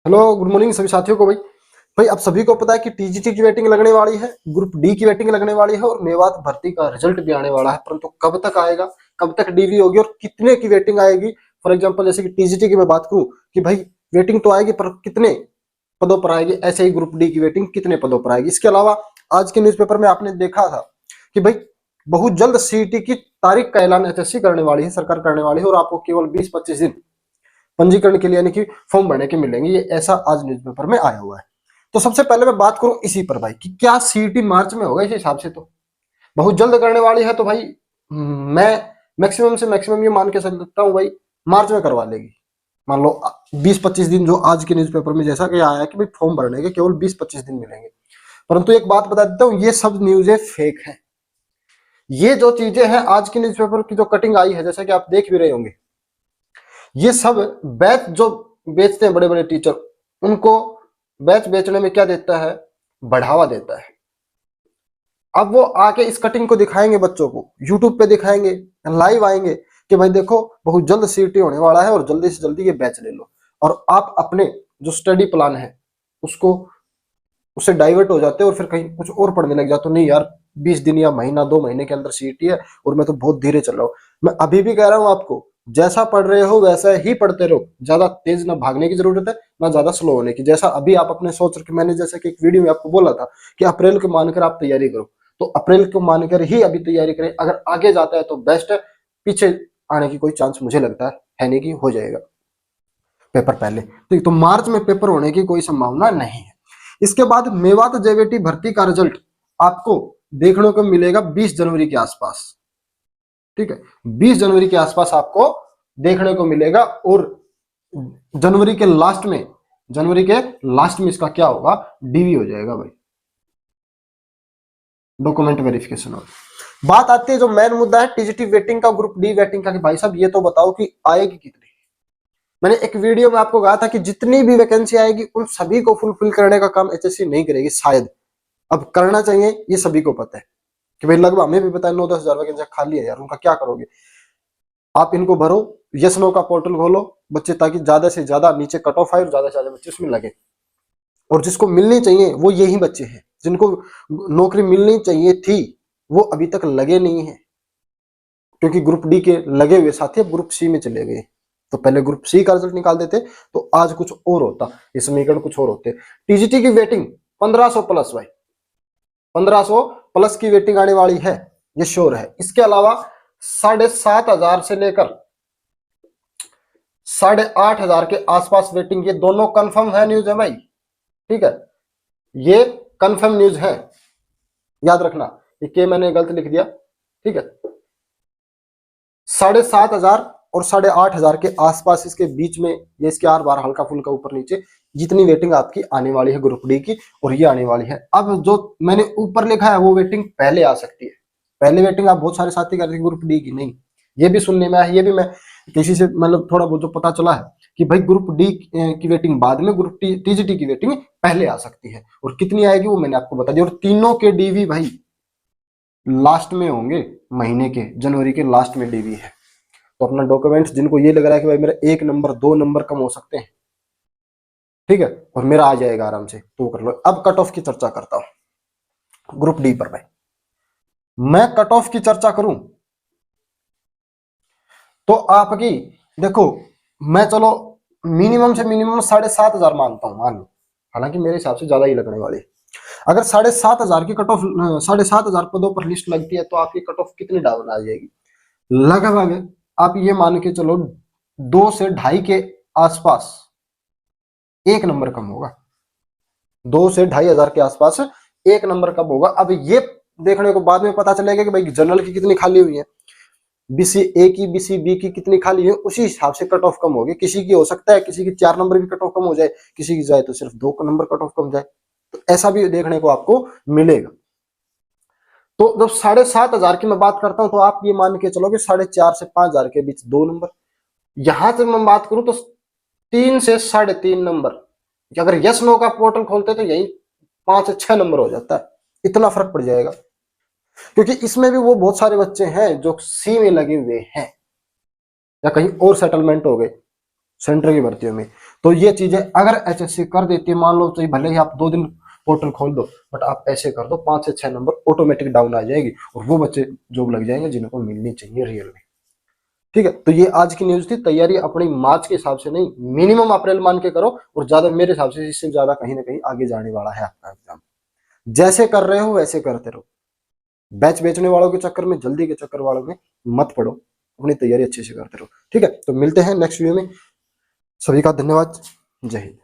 Hello good morning सभी साथियों को। भाई भाई आप सभी को पता है कि टीजीटी की वेटिंग लगने वाली है, ग्रुप डी की वेटिंग लगने वाली है और मेवात भर्ती का रिजल्ट भी आने वाला है, परंतु कब तक आएगा, कब तक डीवी होगी और कितने की वेटिंग आएगी। फॉर एग्जांपल जैसे कि टीजीटी की मैं बात करूं कि भाई वेटिंग तो आएगी पर कितने पदों पर आएगी, ऐसे ही ग्रुप डी की वेटिंग कितने पदों पर आएगी। इसके अलावा आज के न्यूज़पेपर में आपने देखा था कि भाई बहुत जल्द सीईटी की तारीख का ऐलान एचएससी करने वाली है, सरकार करने वाली है और आपको केवल 20-25 दिन पंजीकरण के लिए यानी कि फॉर्म भरने के मिलेंगे, ये ऐसा आज न्यूज़पेपर में आया हुआ है। तो सबसे पहले मैं बात करूं इसी पर भाई कि क्या सीईटी मार्च में होगा। इस हिसाब से तो बहुत जल्द करने वाली है, तो भाई मैं मैक्सिमम से मैक्सिमम ये मान के चल सकता हूं भाई मार्च में करवा लेगी। मान लो 20-25 दिन जो आज के न्यूज़पेपर में जैसा कि आया है कि भाई फॉर्म भरने के केवल 20-25 दिन मिलेंगे। परंतु एक बात बता देता हूं, ये सब न्यूज़ें फेक है। ये जो चीजें हैं आज के न्यूज़पेपर की जो कटिंग आई है, जैसा कि आप देख भी रहे होंगे, ये सब बैच जो बेचते हैं बड़े बड़े टीचर, उनको बैच बेचने में क्या देता है, बढ़ावा देता है। अब वो आके इस कटिंग को दिखाएंगे, बच्चों को यूट्यूब पे दिखाएंगे, लाइव आएंगे कि भाई देखो बहुत जल्द सीईटी होने वाला है और जल्दी से जल्दी ये बैच ले लो। और आप अपने जो स्टडी प्लान है उसको उससे डाइवर्ट हो जाते हो और फिर कहीं कुछ और पढ़ने लग जाते हो। नहीं यार 20 दिन या महीना 2 महीने के अंदर सीईटी है और मैं तो बहुत धीरे चल रहा हूँ। मैं अभी भी कह रहा हूँ आपको, जैसा पढ़ रहे हो वैसा ही पढ़ते रहो, ज्यादा तेज ना भागने की जरूरत है ना ज्यादा स्लो होने की। जैसा अभी आप अपने सोच रहे, मैंने जैसे कि एक वीडियो में आपको बोला था कि अप्रैल को मानकर आप तैयारी करो, तो अप्रैल को मानकर ही अभी तैयारी करें। अगर आगे जाता है तो बेस्ट है, पीछे आने की कोई चांस मुझे लगता है नहीं कि हो जाएगा पेपर पहले। तो मार्च में पेपर होने की कोई संभावना नहीं है। इसके बाद मेवात जेवीटी भर्ती का रिजल्ट आपको देखने को मिलेगा 20 जनवरी के आसपास। ठीक है, 20 जनवरी के आसपास आपको देखने को मिलेगा और जनवरी के लास्ट में इसका क्या होगा, डीवी हो जाएगा भाई, डॉक्यूमेंट वेरिफिकेशन होगा। बात आती है जो मेन मुद्दा है टीजीटी वेटिंग का, ग्रुप डी वेटिंग का, कि भाई साहब ये तो बताओ कि आएगी कितनी। मैंने एक वीडियो में आपको कहा था कि जितनी भी वैकेंसी आएगी उन सभी को फुलफिल करने का काम एचएससी नहीं करेगी शायद, अब करना चाहिए, ये सभी को पता है कि भाई लगभग हमें भी पता है 9-10 हजार वैकेंसी खाली है यार, उनका क्या करोगे। आप इनको भरो, यस नो का पोर्टल खोलो बच्चे, ताकि ज्यादा से ज्यादा नीचे कट ऑफ आए और ज्यादा से ज्यादा बच्चे उसमें लगे। और जिसको मिलनी चाहिए वो यही बच्चे हैं जिनको नौकरी मिलनी चाहिए थी, वो अभी तक लगे नहीं है, क्योंकि ग्रुप डी के लगे हुए साथी अब ग्रुप सी में चले गए। तो पहले ग्रुप सी का रिजल्ट निकाल देते तो आज कुछ और होता, ये समीकरण कुछ और होते। टीजीटी की वेटिंग 1500 प्लस भाई, 1500 प्लस की वेटिंग आने वाली है, ये श्योर है। इसके अलावा 7,500 से लेकर 8,500 के आसपास वेटिंग, ये दोनों कंफर्म है न्यूज है भाई। ठीक है, ये कंफर्म न्यूज है, याद रखना, ये मैंने गलत लिख दिया। ठीक है, 7,500 और 8,500 के आसपास, इसके बीच में ये इसके आर बार हल्का फुल्का ऊपर नीचे जितनी वेटिंग आपकी आने वाली है ग्रुप डी की, और ये आने वाली है। अब जो मैंने ऊपर लिखा है वो वेटिंग पहले आ सकती है, पहले वेटिंग आप बहुत सारे साथी करते हैं ग्रुप डी की नहीं। ये भी सुनने में आया, ये भी मैं किसी से मतलब थोड़ा बहुत जो पता चला है कि भाई ग्रुप डी की वेटिंग बाद में, ग्रुप टीजीटी की वेटिंग पहले आ सकती है। और कितनी आएगी वो मैंने आपको बता दिया। और तीनों के डीवी भाई लास्ट में होंगे, महीने के जनवरी के लास्ट में डीवी है। तो अपना डॉक्यूमेंट्स, जिनको ये लग रहा है कि भाई मेरा 1 नंबर 2 नंबर कम हो सकते हैं, ठीक है, और मेरा आ जाएगा आराम से, तो कर लो। अब कट ऑफ की चर्चा करता हूं ग्रुप डी पर भाई। मैं कट ऑफ की चर्चा करूं तो आपकी देखो, मैं चलो मिनिमम से मिनिमम 7,500 मानता हूं, मान लो, हालांकि मेरे हिसाब से ज्यादा ही लगने वाली। अगर 7,500 की कट ऑफ, 7,500 पदों पर लिस्ट लगती है तो आपकी कट ऑफ कितनी डाउन आ जाएगी, लगभग आप ये मान के चलो 2 से 2.5 के आसपास 1 नंबर कम होगा। 2 से 2,500 के आसपास 1 नंबर कम होगा। अब ये देखने को बाद में पता चलेगा कि भाई जनरल की कितनी खाली हुई है, बीसी ए की, बीसी बी की कितनी खाली है, उसी हिसाब से कट ऑफ कम होगी। किसी की हो सकता है किसी की 4 नंबर भी कट ऑफ कम हो जाए, किसी की जाए तो सिर्फ 2 नंबर कट ऑफ कम जाए, तो ऐसा भी देखने को आपको मिलेगा। तो जब 7,500 की मैं बात करता हूं तो आप ये मान के चलो कि 4,500 से 5,000 के बीच 2 नंबर। यहां से मैं बात करूं तो 3 से 3.5 नंबर, अगर यस नो का पोर्टल खोलते तो यही 5 से 6 नंबर हो जाता है, इतना फर्क पड़ जाएगा। क्योंकि इसमें भी वो बहुत सारे बच्चे हैं जो सी में लगे हुए हैं या कहीं और सेटलमेंट हो गए सेंटर की भर्तियों में, तो ये चीजें अगर एचएससी कर देती है, मान लो तो भले ही आप 2 दिन पोर्टल खोल दो, बट आप ऐसे कर दो 5 से 6 नंबर ऑटोमेटिक डाउन आ जाएगी और वो बच्चे जॉब लग जाएंगे जिनको मिलनी चाहिए रियल में। ठीक है, तो ये आज की न्यूज थी। तैयारी अपनी मार्च के हिसाब से नहीं, मिनिमम अप्रैल मान के करो, और ज्यादा मेरे हिसाब से इससे ज्यादा कहीं ना कहीं आगे जाने वाला है आपका एग्जाम। जैसे कर रहे हो वैसे करते रहो, बैच बेचने वालों के चक्कर में, जल्दी के चक्कर वालों में मत पड़ो, अपनी तैयारी अच्छे से करते रहो। ठीक है, तो मिलते हैं नेक्स्ट वीडियो में। सभी का धन्यवाद। जय हिंद।